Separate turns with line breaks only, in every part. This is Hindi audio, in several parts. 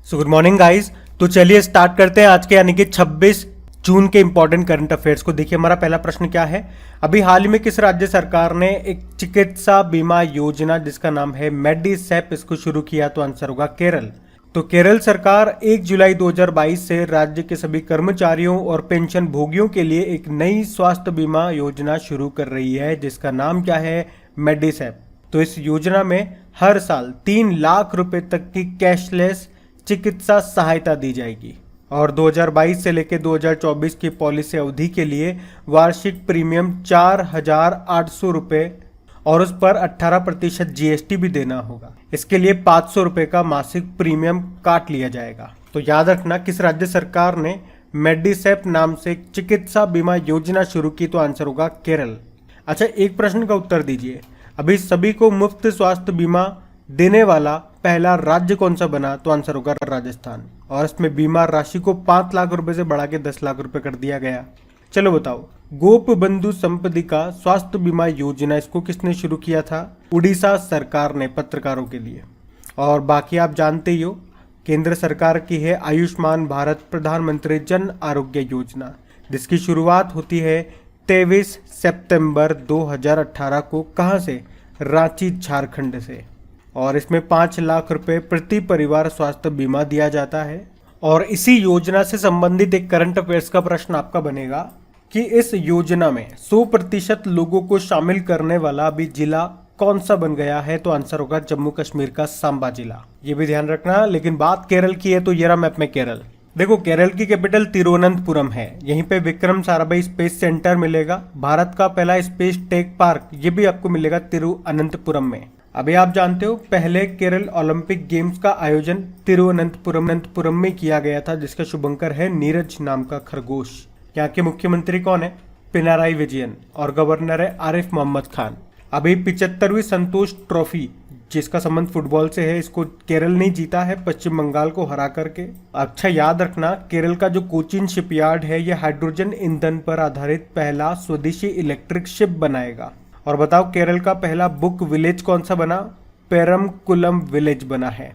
So good morning guys. तो चलिए स्टार्ट करते हैं आज के यानी कि 26 जून के इंपॉर्टेंट करंट अफेयर्स को। देखिए हमारा पहला प्रश्न क्या है। अभी हाल ही में किस राज्य सरकार ने एक चिकित्सा बीमा योजना जिसका नाम है मेडिसेप इसको शुरू किया? तो आंसर होगा केरल। तो केरल सरकार 1 जुलाई 2022 से राज्य के सभी कर्मचारियों और पेंशन भोगियों के लिए एक नई स्वास्थ्य बीमा योजना शुरू कर रही है जिसका नाम क्या है? मेडिसेप। तो इस योजना में हर साल 3 लाख रुपए तक की कैशलेस चिकित्सा सहायता दी जाएगी और 2022 से लेकर 2024 की पॉलिसी अवधि के लिए वार्षिक प्रीमियम 4,800 रुपए और उस पर 18% जीएसटी भी देना होगा। इसके लिए 500 रुपए का मासिक प्रीमियम काट लिया जाएगा। तो याद रखना किस राज्य सरकार ने मेडिसेप नाम से एक चिकित्सा बीमा योजना शुरू की? तो आंसर होगा केरल। अच्छा, एक प्रश्न का उत्तर दीजिए। अभी सभी को मुफ्त स्वास्थ्य बीमा देने वाला पहला राज्य कौन सा बना? तो आंसर होगा राजस्थान। और इसमें बीमा राशि को 5 लाख रुपए से बढ़ा के 10 लाख रुपए कर दिया गया। चलो बताओ, गोप बंधु संपदिका स्वास्थ्य बीमा योजना इसको किसने शुरू किया था? उड़ीसा सरकार ने, पत्रकारों के लिए। और बाकी आप जानते ही हो, केंद्र सरकार की है आयुष्मान भारत प्रधानमंत्री जन आरोग्य योजना जिसकी शुरुआत होती है 23 सितंबर 2018 को। कहां से? रांची, झारखंड से। और इसमें 5 लाख रुपए प्रति परिवार स्वास्थ्य बीमा दिया जाता है। और इसी योजना से संबंधित एक करंट अफेयर्स का प्रश्न आपका बनेगा कि इस योजना में 100% लोगों को शामिल करने वाला अभी जिला कौन सा बन गया है? तो आंसर होगा जम्मू कश्मीर का सांबा जिला। ये भी ध्यान रखना। लेकिन बात केरल की है तो ये रहा मैप में केरल। देखो, केरल की कैपिटल तिरुवनंतपुरम है। यहीं पे विक्रम साराभाई स्पेस सेंटर मिलेगा। भारत का पहला स्पेस टेक पार्क ये भी आपको मिलेगा तिरुवनंतपुरम में। अभी आप जानते हो पहले केरल ओलंपिक गेम्स का आयोजन तिरुवनंतपुरम में किया गया था जिसका शुभंकर है नीरज नाम का खरगोश। यहाँ के मुख्यमंत्री कौन है? पिनाराई विजयन। और गवर्नर है आरिफ मोहम्मद खान। अभी 75वीं संतोष ट्रॉफी जिसका संबंध फुटबॉल से है इसको केरल ने जीता है पश्चिम बंगाल को हरा करके। अच्छा याद रखना, केरल का जो कोचीन शिपयार्ड है यह हाइड्रोजन ईंधन पर आधारित पहला स्वदेशी इलेक्ट्रिक शिप बनाएगा। और बताओ केरल का पहला बुक विलेज कौन सा बना? पेरमकुलम विलेज बना है।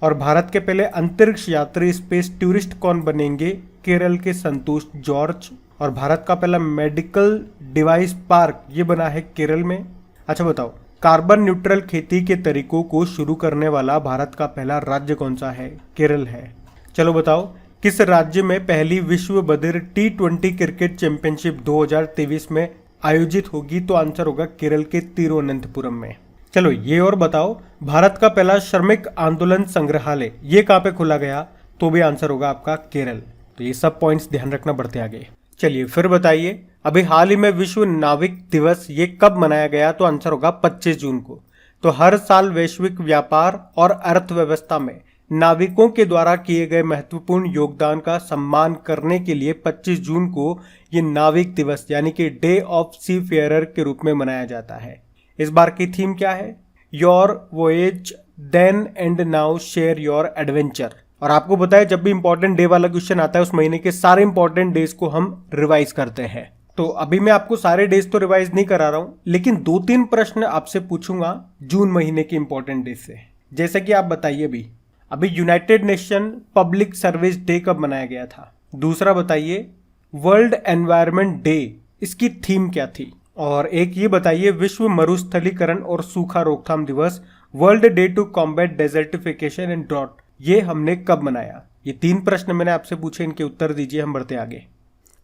और भारत के पहले अंतरिक्ष यात्री स्पेस टूरिस्ट कौन बनेंगे? केरल के संतोष जॉर्ज। और भारत का पहला मेडिकल डिवाइस पार्क ये बना है केरल में। अच्छा बताओ, कार्बन न्यूट्रल खेती के तरीकों को शुरू करने वाला भारत का पहला राज्य कौन सा है? केरल है। चलो बताओ, किस राज्य में पहली विश्व बधिर T20 क्रिकेट चैंपियनशिप 2023 में आयोजित होगी? तो आंसर होगा केरल के तिरुवनंतपुरम में। चलो ये और बताओ, भारत का पहला श्रमिक आंदोलन संग्रहालय ये कहाँ पे खोला गया? तो भी आंसर होगा आपका केरल। तो ये सब पॉइंट्स ध्यान रखना, बढ़ते आगे। चलिए फिर बताइए, अभी हाल ही में विश्व नाविक दिवस ये कब मनाया गया? तो आंसर होगा 25 जून को। तो हर साल वैश्विक व्यापार और अर्थव्यवस्था में नाविकों के द्वारा किए गए महत्वपूर्ण योगदान का सम्मान करने के लिए 25 जून को ये नाविक दिवस यानी कि डे ऑफ सी फेयरर के रूप में मनाया जाता है। इस बार की थीम क्या है? Your voyage then and now share your adventure. और आपको पता है जब भी इंपॉर्टेंट डे वाला क्वेश्चन आता है उस महीने के सारे इंपॉर्टेंट डेज को हम रिवाइज करते हैं। तो अभी मैं आपको सारे डेज तो रिवाइज नहीं करा रहा हूं, लेकिन 2-3 प्रश्न आपसे पूछूंगा जून महीने के इंपॉर्टेंट डेज से। जैसे कि आप बताइए अभी United nation public service day कब मनाया गया था? दूसरा बताइए, वर्ल्ड एनवायरनमेंट डे इसकी थीम क्या थी? और एक ये बताइए, विश्व मरुस्थलीकरण और सूखा रोकथाम दिवस world day to combat desertification and drought ये हमने कब मनाया? ये 3 प्रश्न मैंने आपसे पूछे, इनके उत्तर दीजिए, हम बढ़ते आगे।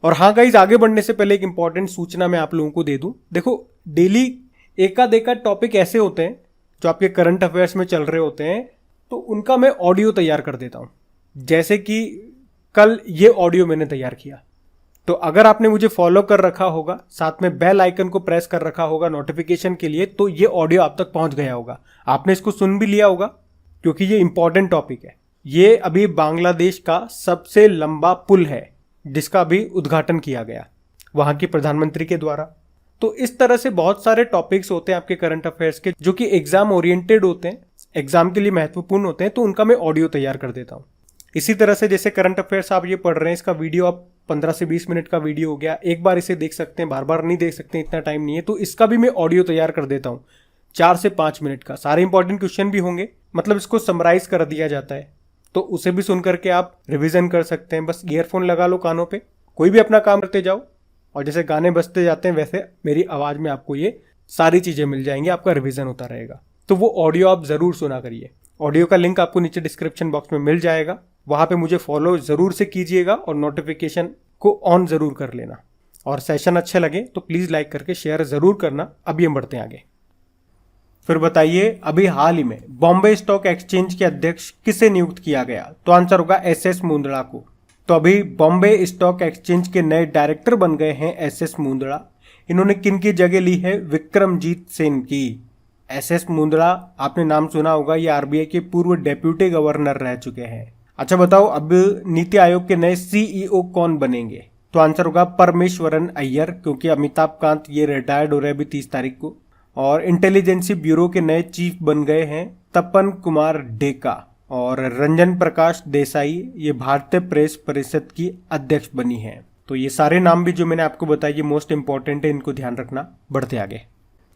और हाँ गाइज, आगे बढ़ने से पहले एक इंपॉर्टेंट सूचना मैं आप लोगों को दे दूं। देखो, डेली एकाध टॉपिक ऐसे होते हैं जो आपके करंट अफेयर्स में चल रहे होते हैं, तो उनका मैं ऑडियो तैयार कर देता हूं। जैसे कि कल ये ऑडियो मैंने तैयार किया। तो अगर आपने मुझे फॉलो कर रखा होगा, साथ में बेल आइकन को प्रेस कर रखा होगा नोटिफिकेशन के लिए, तो ये ऑडियो आप तक पहुंच गया होगा। आपने इसको सुन भी लिया होगा क्योंकि ये इंपॉर्टेंट टॉपिक है। ये अभी बांग्लादेश का सबसे लंबा पुल है जिसका अभी उद्घाटन किया गया वहां के प्रधानमंत्री के द्वारा। तो इस तरह से बहुत सारे टॉपिक्स होते हैं आपके करंट अफेयर्स के जो कि एग्जाम ओरिएंटेड होते हैं, एग्जाम के लिए महत्वपूर्ण होते हैं, तो उनका मैं ऑडियो तैयार कर देता हूं। इसी तरह से जैसे करंट अफेयर्स आप ये पढ़ रहे हैं, इसका वीडियो आप 15 से 20 मिनट का वीडियो हो गया, एक बार इसे देख सकते हैं, बार बार नहीं देख सकते, इतना टाइम नहीं है, तो इसका भी मैं ऑडियो तैयार कर देता हूँ 4 से 5 मिनट का। सारे इंपॉर्टेंट क्वेश्चन भी होंगे, मतलब इसको समराइज कर दिया जाता है। तो उसे भी सुन करके आप रिवीजन कर सकते हैं। बस ईयरफोन लगा लो कानों पे, कोई भी अपना काम करते जाओ और जैसे गाने बजते जाते हैं वैसे मेरी आवाज में आपको ये सारी चीजें मिल जाएंगी, आपका रिवीजन होता रहेगा। तो वो ऑडियो आप जरूर सुना करिए। ऑडियो का लिंक आपको नीचे डिस्क्रिप्शन बॉक्स में मिल जाएगा, वहां पे मुझे फॉलो जरूर से कीजिएगा और नोटिफिकेशन को ऑन जरूर कर लेना। और सेशन अच्छे लगे तो प्लीज लाइक करके शेयर जरूर करना। अब हम बढ़ते हैं आगे। फिर बताइए, अभी हाल ही में बॉम्बे स्टॉक एक्सचेंज के अध्यक्ष किसे नियुक्त किया गया? तो आंसर होगा एसएस मुंदड़ा को। तो अभी बॉम्बे स्टॉक एक्सचेंज के नए डायरेक्टर बन गए हैं एसएस मुंदड़ा। इन्होंने किन की जगह ली है? विक्रमजीत सेन की। एसएस मुंदड़ा आपने नाम सुना होगा, ये आरबीआई के पूर्व डेप्यूटी गवर्नर रह चुके हैं। अच्छा बताओ, अब नीति आयोग के नए सीईओ कौन बनेंगे? तो आंसर होगा परमेश्वरन अय्यर, क्योंकि अमिताभ कांत ये रिटायर्ड हो रहे अभी 30 तारीख को। और इंटेलिजेंसी ब्यूरो के नए चीफ बन गए हैं तपन कुमार डेका। और रंजन प्रकाश देसाई ये भारतीय प्रेस परिषद की अध्यक्ष बनी हैं। तो ये सारे नाम भी जो मैंने आपको बताए ये मोस्ट इंपॉर्टेंट है, इनको ध्यान रखना। बढ़ते आगे।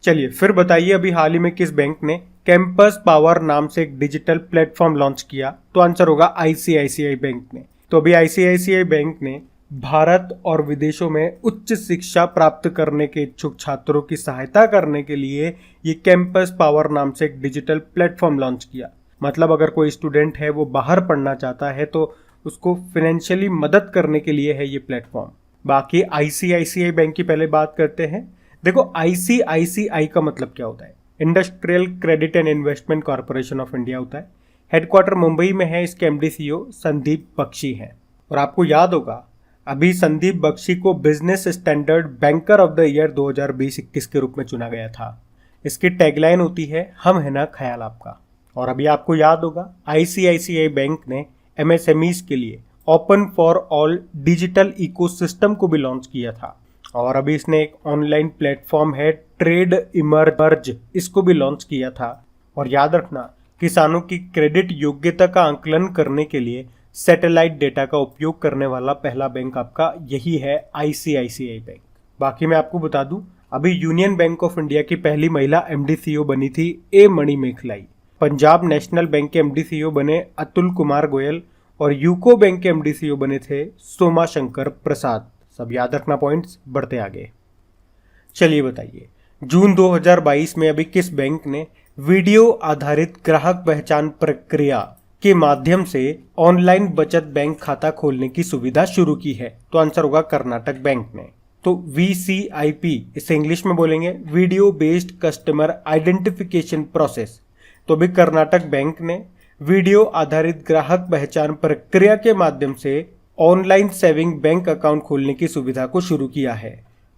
चलिए फिर बताइए, अभी हाल ही में किस बैंक ने कैंपस पावर नाम से एक डिजिटल प्लेटफॉर्म लॉन्च किया? तो आंसर होगा आईसीआईसीआई बैंक ने। तो अभी आईसीआईसीआई बैंक ने भारत और विदेशों में उच्च शिक्षा प्राप्त करने के इच्छुक छात्रों की सहायता करने के लिए ये कैंपस पावर नाम से एक डिजिटल प्लेटफॉर्म लॉन्च किया। मतलब अगर कोई स्टूडेंट है वो बाहर पढ़ना चाहता है तो उसको फाइनेंशियली मदद करने के लिए है ये प्लेटफॉर्म। बाकी आईसीआईसीआई बैंक की पहले बात करते हैं। देखो, आईसीआईसीआई का मतलब क्या होता है? Industrial credit and investment corporation of India होता है। हेडक्वार्टर मुंबई में है। इसके एमडी सीईओ संदीप बख्शी हैं। और आपको याद होगा, अभी संदीप बख्शी को business standard banker of the year 2020-21 के रूप में चुना गया था। इसकी टैगलाइन होती है, हम है ना ख्याल आपका। और अभी आपको याद होगा, आईसीआईसीआई बैंक ने एमएसएमईज के लिए open for all digital ecosystem को भी लॉन्च किया था। और अभी इसने एक ऑनलाइन प्लेटफॉर्म है ट्रेड इमर्ज, इसको भी लॉन्च किया था। और याद रखना, किसानों की क्रेडिट योग्यता का आंकलन करने के लिए सैटेलाइट डेटा का उपयोग करने वाला पहला बैंक आपका यही है, आईसीआईसीआई बैंक। बाकी मैं आपको बता दूं, अभी यूनियन बैंक ऑफ इंडिया की पहली महिला एमडी सीईओ बनी थी ए मणिमेखलाई। पंजाब नेशनल बैंक के एमडी सीईओ बने अतुल कुमार गोयल। और यूको बैंक के एमडी सीईओ बने थे सोमा शंकर प्रसाद। सब याद रखना पॉइंट्स। बढ़ते आगे। चलिए बताइए, जून 2022 में अभी किस बैंक ने वीडियो आधारित ग्राहक पहचान प्रक्रिया के माध्यम से ऑनलाइन बचत बैंक खाता खोलने की सुविधा शुरू की है? तो आंसर होगा कर्नाटक बैंक ने। तो VCIP, इसे इंग्लिश में बोलेंगे video based customer identification process. तो अभी कर्नाटक बैंक ने वीडियो आधारित ग्राहक पहचान प्रक्रिया के माध्यम से ऑनलाइन सेविंग बैंक अकाउंट खोलने की सुविधा को शुरू किया है।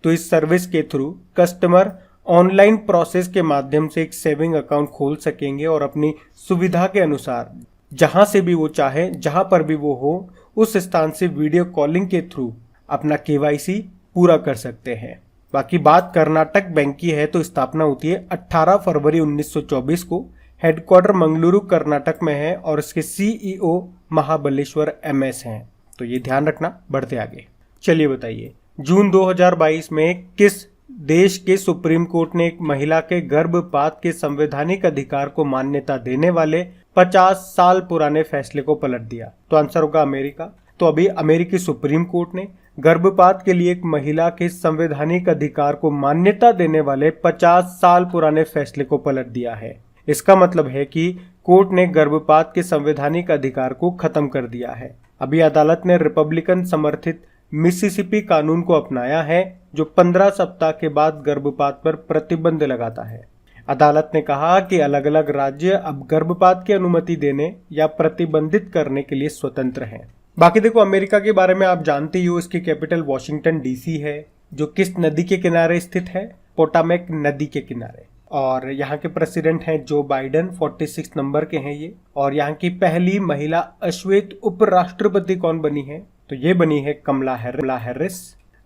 तो इस सर्विस के थ्रू कस्टमर ऑनलाइन प्रोसेस के माध्यम से एक सेविंग अकाउंट खोल सकेंगे और अपनी सुविधा के अनुसार जहां से भी वो चाहे, जहां पर भी वो हो, उस स्थान से वीडियो कॉलिंग के थ्रू अपना KYC पूरा कर सकते हैं। बाकी बात कर्नाटक बैंक की है तो स्थापना होती है 18 फरवरी 1924 को। हेडक्वार्टर मंगलुरु कर्नाटक में है और इसके CEO महाबलेश्वर MS हैं। तो ये ध्यान रखना। बढ़ते आगे। चलिए बताइए, जून 2022 में किस देश के सुप्रीम कोर्ट ने एक महिला के गर्भपात के संवैधानिक अधिकार को मान्यता देने वाले 50 साल पुराने फैसले को पलट दिया? तो आंसर होगा अमेरिका। तो अभी अमेरिकी सुप्रीम कोर्ट ने गर्भपात के लिए एक महिला के संवैधानिक अधिकार को मान्यता देने वाले 50 साल पुराने फैसले को पलट दिया है। इसका मतलब है कि कोर्ट ने गर्भपात के संवैधानिक अधिकार को खत्म कर दिया है। अभी अदालत ने रिपब्लिकन समर्थित मिसिसिपी कानून को अपनाया है, जो 15 सप्ताह के बाद गर्भपात पर प्रतिबंध लगाता है। अदालत ने कहा कि अलग अलग राज्य अब गर्भपात की अनुमति देने या प्रतिबंधित करने के लिए स्वतंत्र हैं। बाकी देखो, अमेरिका के बारे में आप जानते ही हो, इसकी कैपिटल वॉशिंगटन DC है, जो किस नदी के किनारे स्थित है? पोटामेक नदी के किनारे। और यहाँ के प्रेसिडेंट हैं जो बाइडन, 46 नंबर के हैं ये। और यहाँ की पहली महिला अश्वेत उपराष्ट्रपति कौन बनी है? तो ये बनी है कमला हैरिस।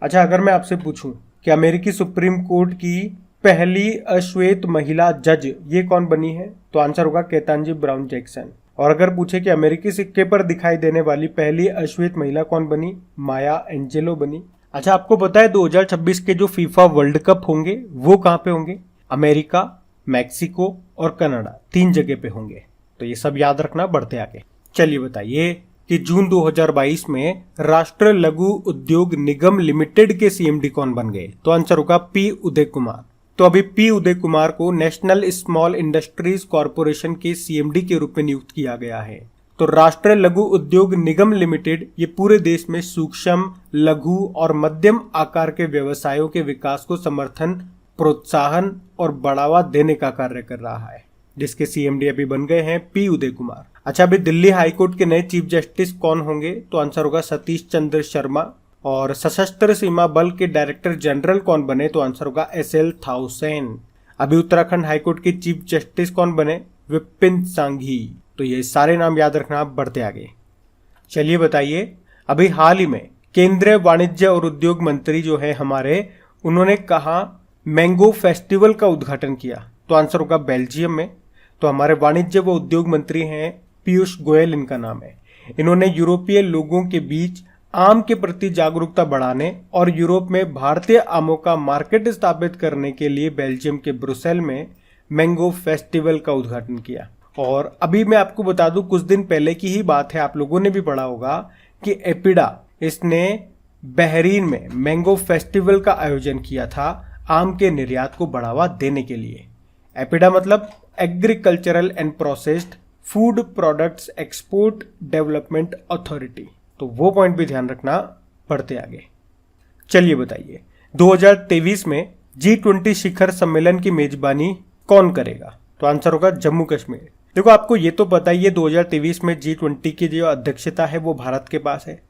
अच्छा, अगर मैं आपसे पूछूं कि अमेरिकी सुप्रीम कोर्ट की पहली अश्वेत महिला जज ये कौन बनी है? तो आंसर होगा केतांजी ब्राउन जैक्सन। और अगर पूछे कि अमेरिकी सिक्के पर दिखाई देने वाली पहली अश्वेत महिला कौन बनी? माया एंजेलो बनी। अच्छा, आपको पता है 2026 के जो फीफा वर्ल्ड कप होंगे वो कहाँ पे होंगे? अमेरिका, मैक्सिको और कनाडा, 3 जगह पे होंगे। तो ये सब याद रखना। बढ़ते आगे। चलिए बताइए कि जून 2022 में राष्ट्र लघु उद्योग निगम लिमिटेड के सीएमडी कौन बन गए? तो आंसर होगा पी उदय कुमार। तो अभी पी उदय कुमार को नेशनल स्मॉल इंडस्ट्रीज कॉरपोरेशन के सीएमडी के रूप में नियुक्त किया गया है। तो राष्ट्र लघु उद्योग निगम लिमिटेड ये पूरे देश में सूक्ष्म, लघु और मध्यम आकार के व्यवसायों के विकास को समर्थन, प्रोत्साहन और बढ़ावा देने का कार्य कर रहा है, जिसके सीएमडी अभी बन गए हैं पी उदय कुमार। अच्छा, अभी दिल्ली हाईकोर्ट के नए चीफ जस्टिस कौन होंगे? तो आंसर होगा सतीश चंद्र शर्मा। और सशस्त्र सीमा बल के डायरेक्टर जनरल कौन बने? तो आंसर होगा एसएल थाउसेन। अभी उत्तराखंड हाईकोर्ट के चीफ जस्टिस कौन बने? विपिन सांघी। तो ये सारे नाम याद रखना। आप बढ़ते आगे। चलिए बताइए, अभी हाल ही में केंद्रीय वाणिज्य और उद्योग मंत्री जो है हमारे, उन्होंने कहा मैंगो फेस्टिवल का उद्घाटन किया? तो आंसर होगा बेल्जियम में। तो हमारे वाणिज्य व उद्योग मंत्री हैं पीयूष गोयल, इनका नाम है। इन्होंने यूरोपीय लोगों के बीच आम के प्रति जागरूकता बढ़ाने और यूरोप में भारतीय आमों का मार्केट स्थापित करने के लिए बेल्जियम के ब्रुसेल में मैंगो फेस्टिवल का उद्घाटन किया। और अभी मैं आपको बता दूं, कुछ दिन पहले की ही बात है, आप लोगों ने भी पढ़ा होगा कि एपिडा इसने बहरीन में मैंगो फेस्टिवल का आयोजन किया था आम के निर्यात को बढ़ावा देने के लिए। एपिडा मतलब agricultural and processed food products export development authority. तो वो पॉइंट भी ध्यान रखना। पढ़ते आगे। चलिए बताइए, 2023 में G20 शिखर सम्मेलन की मेजबानी कौन करेगा? तो आंसर होगा जम्मू कश्मीर। देखो, आपको ये तो पता ही है 2023 में G20 की जो अध्यक्षता है वो भारत के पास है,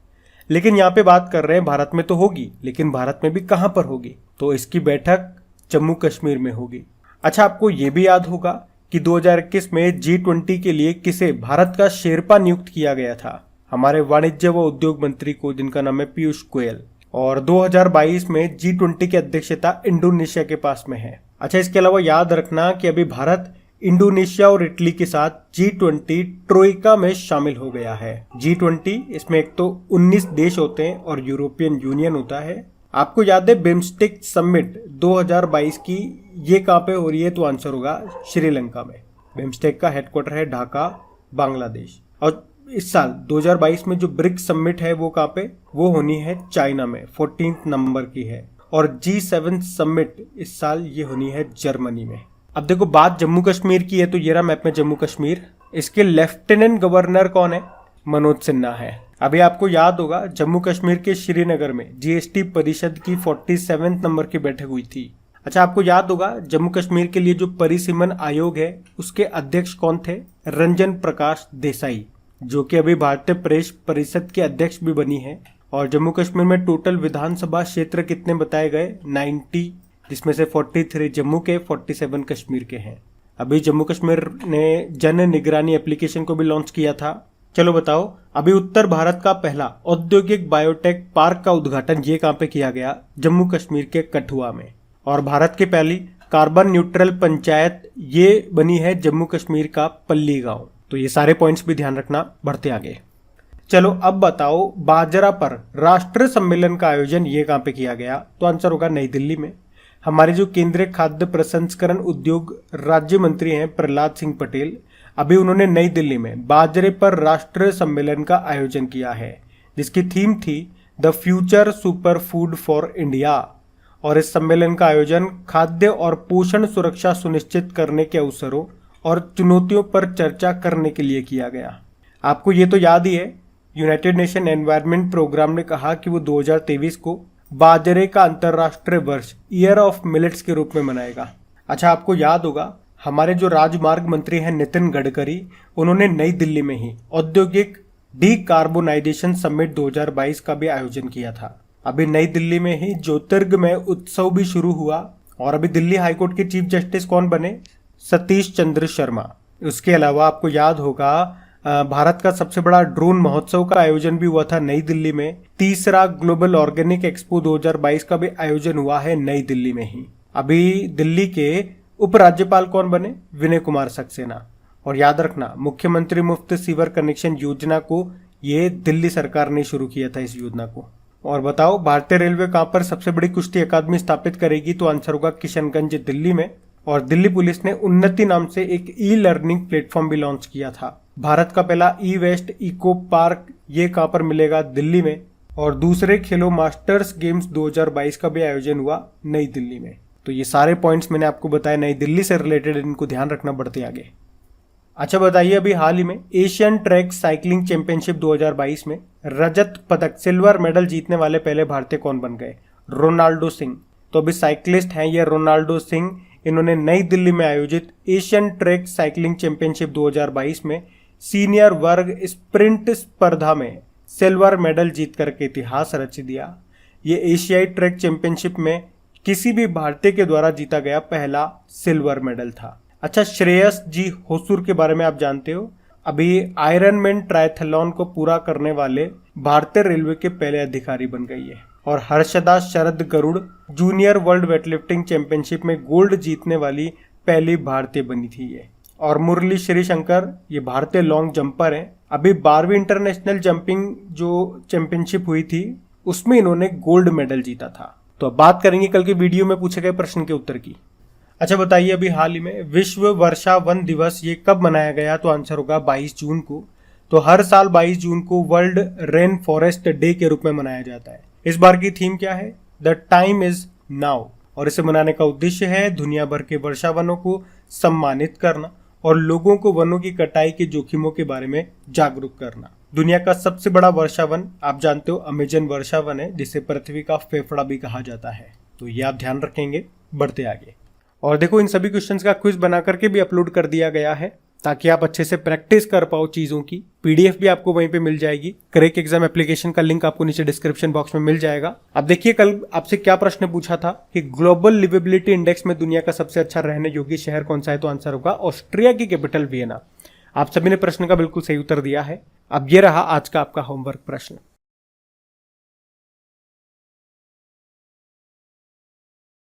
लेकिन यहाँ पे बात कर रहे हैं भारत में तो होगी, लेकिन भारत में भी कहाँ पर होगी? तो इसकी बैठक जम्मू कश्मीर में होगी। अच्छा, आपको ये भी याद होगा कि 2021 में G20 के लिए किसे भारत का शेरपा नियुक्त किया गया था? हमारे वाणिज्य व उद्योग मंत्री को, जिनका नाम है पीयूष गोयल। और 2022 में G20 की अध्यक्षता इंडोनेशिया के पास में है। अच्छा, इसके अलावा याद रखना कि अभी भारत इंडोनेशिया और इटली के साथ G20 ट्रोइका में शामिल हो गया है। G20 इसमें एक तो 19 देश होते हैं और यूरोपियन यूनियन होता है। आपको याद है बिम्स्टेक समिट 2022 की ये कहाँ पे हो रही है? तो आंसर होगा श्रीलंका में। बिम्स्टेक का हेडक्वार्टर है ढाका, बांग्लादेश। और इस साल 2022 में जो ब्रिक्स समिट है वो कहाँ पे? वो होनी है चाइना में, 14 नंबर की है। और G7 समिट इस साल ये होनी है जर्मनी में। अब देखो, बात जम्मू कश्मीर की है तो ये रहा मैप में जम्मू कश्मीर। इसके लेफ्टिनेंट गवर्नर कौन है? मनोज सिन्हा है। अभी आपको याद होगा जम्मू कश्मीर के श्रीनगर में जीएसटी परिषद की 47 नंबर की बैठक हुई थी। अच्छा, आपको याद होगा जम्मू कश्मीर के लिए जो परिसीमन आयोग है उसके अध्यक्ष कौन थे? रंजन प्रकाश देसाई, जो कि अभी भारतीय प्रेस परिषद के अध्यक्ष भी बनी है। और जम्मू कश्मीर में टोटल विधानसभा क्षेत्र कितने बताए गए? 90, जिसमें से 43 जम्मू के, 47 कश्मीर के हैं। अभी जम्मू कश्मीर ने जन निगरानी एप्लीकेशन को भी लॉन्च किया था। चलो बताओ, अभी उत्तर भारत का पहला औद्योगिक बायोटेक पार्क का उद्घाटन ये कहाँ पे किया गया? जम्मू कश्मीर के कठुआ में। और भारत की पहली कार्बन न्यूट्रल पंचायत ये बनी है जम्मू कश्मीर का पल्ली गांव। तो ये सारे पॉइंट्स भी ध्यान रखना। बढ़ते आगे। चलो अब बताओ, बाजरा पर राष्ट्रीय सम्मेलन का आयोजन ये कहाँ पे किया गया? तो आंसर होगा नई दिल्ली में। हमारे जो केंद्रीय खाद्य प्रसंस्करण उद्योग राज्य मंत्री हैं प्रहलाद सिंह पटेल, अभी उन्होंने नई दिल्ली में बाजरे पर राष्ट्रीय सम्मेलन का आयोजन किया है, जिसकी थीम थी the future super food for India. और इस सम्मेलन का आयोजन खाद्य और पोषण सुरक्षा सुनिश्चित करने के अवसरों और चुनौतियों पर चर्चा करने के लिए किया गया। आपको ये तो याद ही है, यूनाइटेड नेशन एनवायरनमेंट प्रोग्राम ने कहा कि वो 2023 को बाजरे का अंतर्राष्ट्रीय वर्ष, ईयर ऑफ मिलेट्स के रूप में मनाएगा। अच्छा, आपको याद होगा हमारे जो राजमार्ग मंत्री हैं नितिन गडकरी, उन्होंने नई दिल्ली में ही औद्योगिक डीकार्बोनाइजेशन समिट 2022 का भी आयोजन किया था। अभी नई दिल्ली में ही ज्योतिर्गमय उत्सव भी शुरू हुआ। और अभी दिल्ली हाईकोर्ट के चीफ जस्टिस कौन बने? सतीश चंद्र शर्मा। उसके अलावा आपको याद होगा भारत का सबसे बड़ा ड्रोन महोत्सव का आयोजन भी हुआ था नई दिल्ली में। तीसरा ग्लोबल ऑर्गेनिक एक्सपो 2022 का भी आयोजन हुआ है नई दिल्ली में ही। अभी दिल्ली के उपराज्यपाल कौन बने? विनय कुमार सक्सेना। और याद रखना, मुख्यमंत्री मुफ्त सीवर कनेक्शन योजना को ये दिल्ली सरकार ने शुरू किया था इस योजना को। और बताओ, भारतीय रेलवे कहां पर सबसे बड़ी कुश्ती अकादमी स्थापित करेगी? तो आंसर होगा किशनगंज दिल्ली में। और दिल्ली पुलिस ने उन्नति नाम से एक ई लर्निंग प्लेटफॉर्म भी लॉन्च किया था। भारत का पहला ई वेस्ट इको पार्क ये कहाँ पर मिलेगा? दिल्ली में। और दूसरे खेलो मास्टर्स गेम्स 2022 का भी आयोजन हुआ नई दिल्ली में। तो ये सारे पॉइंट्स मैंने आपको बताया नई दिल्ली से रिलेटेड, इनको ध्यान रखना बढ़ते आगे। अच्छा बताइए, अभी हाल ही में एशियन ट्रैक साइकिलिंग चैंपियनशिप 2022 में रजत पदक सिल्वर मेडल जीतने वाले पहले भारतीय कौन बन गए? रोनाल्डो सिंह। तो अभी साइकिलिस्ट हैं ये रोनाल्डो सिंह। इन्होंने नई दिल्ली में आयोजित एशियन ट्रैक साइकिलिंग चैंपियनशिप 2022 में सीनियर वर्ग स्प्रिंट स्पर्धा में सिल्वर मेडल जीत करके इतिहास रच दिया। ये एशियाई ट्रैक चैंपियनशिप में किसी भी भारतीय के द्वारा जीता गया पहला सिल्वर मेडल था। अच्छा, श्रेयस जी होसुर के बारे में आप जानते हो? अभी आयरन मैन ट्रायथलॉन को पूरा करने वाले भारतीय रेलवे के पहले अधिकारी बन गई है। और Harshada Sharad Garud junior world weightlifting championship में गोल्ड जीतने वाली पहली भारतीय बनी थी ये। और मुरली श्रीशंकर ये भारतीय लॉन्ग जंपर हैं। अभी 12वीं इंटरनेशनल जंपिंग जो चैंपियनशिप हुई थी उसमें इन्होंने गोल्ड मेडल जीता था। तो अब बात करेंगे कल के वीडियो में पूछे गए प्रश्न के उत्तर की। अच्छा बताइए, अभी हाल ही में विश्व वर्षा वन दिवस ये कब मनाया गया? तो आंसर होगा 22 जून को। तो हर साल 22 जून को वर्ल्ड रेन फॉरेस्ट डे के रूप में मनाया जाता है। इस बार की थीम क्या है? The time is now. और इसे मनाने का उद्देश्य है दुनिया भर के वर्षा वनों को सम्मानित करना और लोगों को वनों की कटाई के जोखिमों के बारे में जागरूक करना। दुनिया का सबसे बड़ा वर्षा वन आप जानते हो अमेजन वर्षा वन है, जिसे पृथ्वी का फेफड़ा भी कहा जाता है। तो ये आप ध्यान रखेंगे बढ़ते आगे। और देखो, इन सभी क्वेश्चंस का क्विज बना करके भी अपलोड कर दिया गया है ताकि आप अच्छे से प्रैक्टिस कर पाओ चीज़ों की। पीडीएफ भी आपको वहीं पे मिल जाएगी। क्रैक एग्जाम एप्लीकेशन का लिंक आपको नीचे डिस्क्रिप्शन बॉक्स में मिल जाएगा। अब देखिए, कल आपसे क्या प्रश्न पूछा था कि ग्लोबल लिवेबिलिटी इंडेक्स में दुनिया का सबसे अच्छा रहने योग्य शहर कौन सा है? तो आंसर होगा ऑस्ट्रिया की कैपिटल वियना। आप सभी ने प्रश्न का बिल्कुल सही उत्तर दिया है। अब ये रहा आज का आपका होमवर्क प्रश्न।